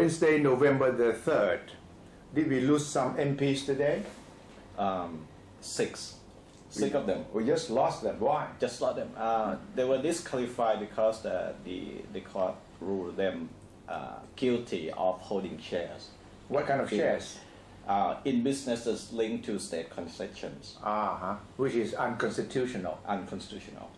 Wednesday, November the 3rd. Did we lose some MPs today? Six of them. We just lost them. Why? Just lost them. They were disqualified because the court ruled them guilty of holding shares. What kind of shares? In businesses linked to state concessions. Which is unconstitutional. Unconstitutional.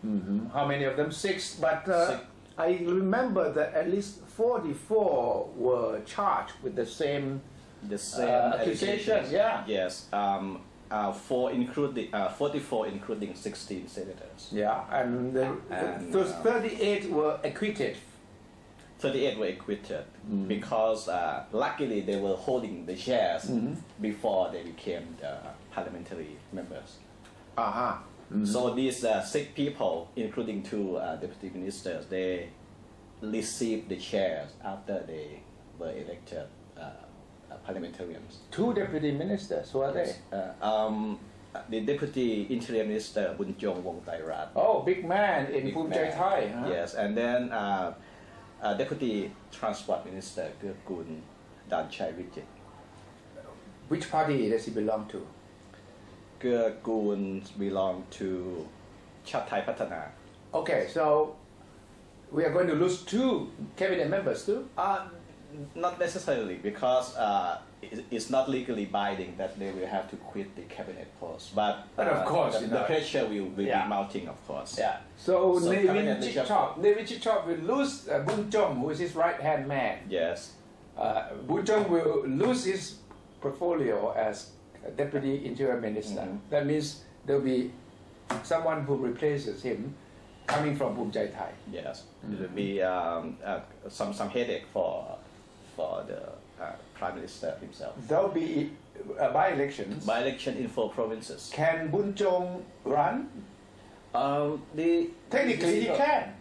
How many of them? 6. But Six. I remember that at least 44 were charged with the same accusation. Yeah. Yes. 44 including 16 senators. Yeah, and those 38 were acquitted. 38 were acquitted because luckily they were holding the shares before they became the parliamentary members. So these 6 people, including 2 deputy ministers, they received the shares after they were elected parliamentarians. 2 deputy ministers, who are they? The deputy interior minister Bunjong Wongtairat. Oh, big man in Suthichai. Yes, and then deputy transport minister Gun Danchai Vijay. Which party does he belong to? Gun belong to Chat Thai Patana. Okay, so we are going to lose 2 cabinet members too? Not necessarily, because it's not legally binding that they will have to quit the cabinet post. But of course, the pressure will be mounting, of course. Yeah. So David Chichop will lose Bunjong, who is his right-hand man. Yes. Bunjong will lose his portfolio as deputy interior minister. That means there will be someone who replaces him coming from Suthichai. Yes. It will be some headache for the Prime Minister himself. There will be by-elections. By-election in 4 provinces. Can Bunjong run? Technically, he can.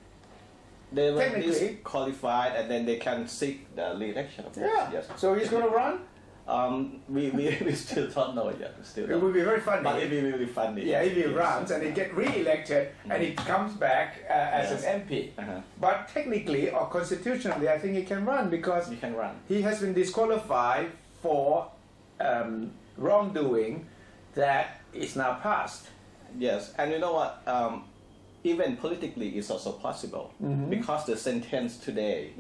They were disqualified, and then they can seek the re-election. Of course. Yeah. Yes. So he's going to run? We still don't know yet. It would be very funny. But it will be really funny. Yeah, if he runs and he gets re-elected and he comes back as an MP. But technically or constitutionally, I think he can run because he has been disqualified for wrongdoing that is now past. Yes, and you know what? Even politically, it's also possible because the sentence today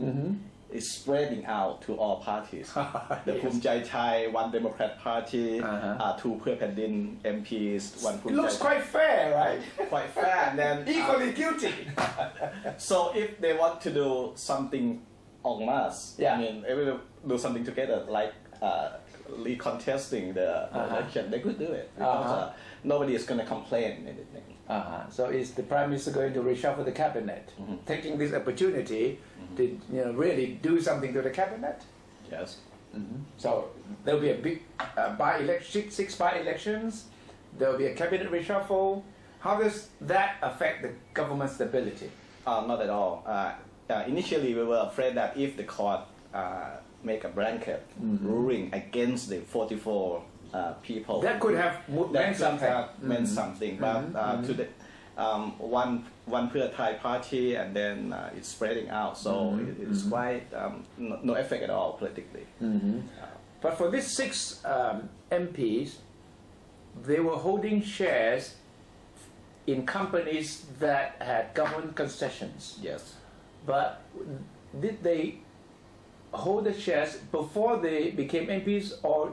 is spreading out to all parties. The Suthichai, 1 Democrat Party, 2 Pheu Pandin MPs, 1 Suthichai. It looks quite fair, right? Quite fair, and then equally guilty. So if they want to do something en masse, I mean, they will do something together, like recontesting the election. They could do it because nobody is going to complain anything. So is the Prime Minister going to reshuffle the cabinet, taking this opportunity to really do something to the cabinet? Yes. So there will be a big by-election, 6 by-elections. There will be a cabinet reshuffle. How does that affect the government stability? Not at all. Initially, we were afraid that if the court make a blanket ruling against the 44 people, that could have meant something. But to the one Pheu Thai party, and then it's spreading out, so it's quite no effect at all politically. But for these 6 MPs, they were holding shares in companies that had government concessions. Yes. But did they hold the shares before they became MPs, or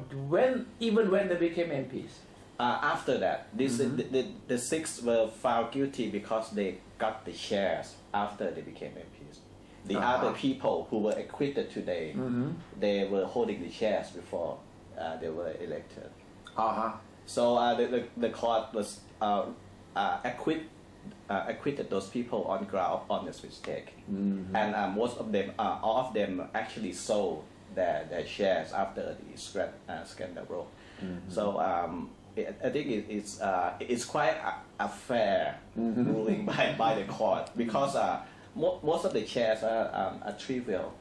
even when they became MPs? After that, the 6 were found guilty because they got the shares after they became MPs. The other people who were acquitted today, they were holding the shares before they were elected. So the court was acquitted those people on ground of honest mistake, and most of them, all of them, actually sold their shares after the scandal broke. So I think it's quite a fair ruling by the court, because most of the shares are trivial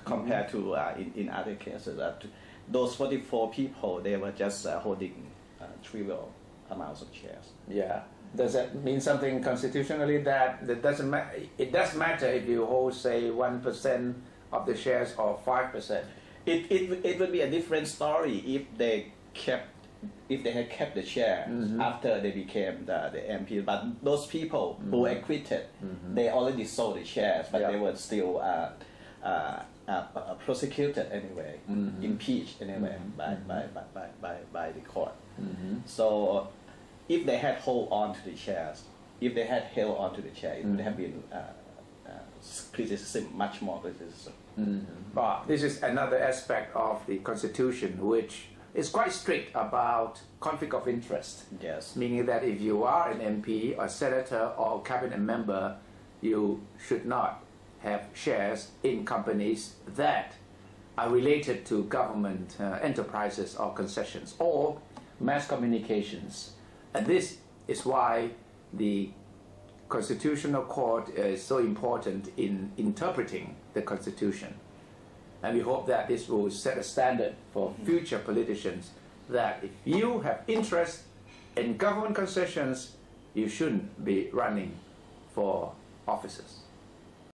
compared to in other cases. Those 44 people, they were just holding trivial amounts of shares. Yeah. Does that mean something constitutionally that doesn't matter? It does matter if you hold, say, 1% of the shares or 5%? It would be a different story if they had kept the shares after they became the MP. But those people who acquitted, they already sold the shares, but they were still prosecuted anyway, impeached anyway by the court. So if they had held on to the shares, it would have been criticism, much more criticism. But this is another aspect of the Constitution which is quite strict about conflict of interest. Yes. Meaning that if you are an MP or senator or cabinet member, you should not have shares in companies that are related to government enterprises or concessions or mass communications. And this is why the Constitutional Court is so important in interpreting the Constitution. And we hope that this will set a standard for future politicians that if you have interest in government concessions, you shouldn't be running for offices.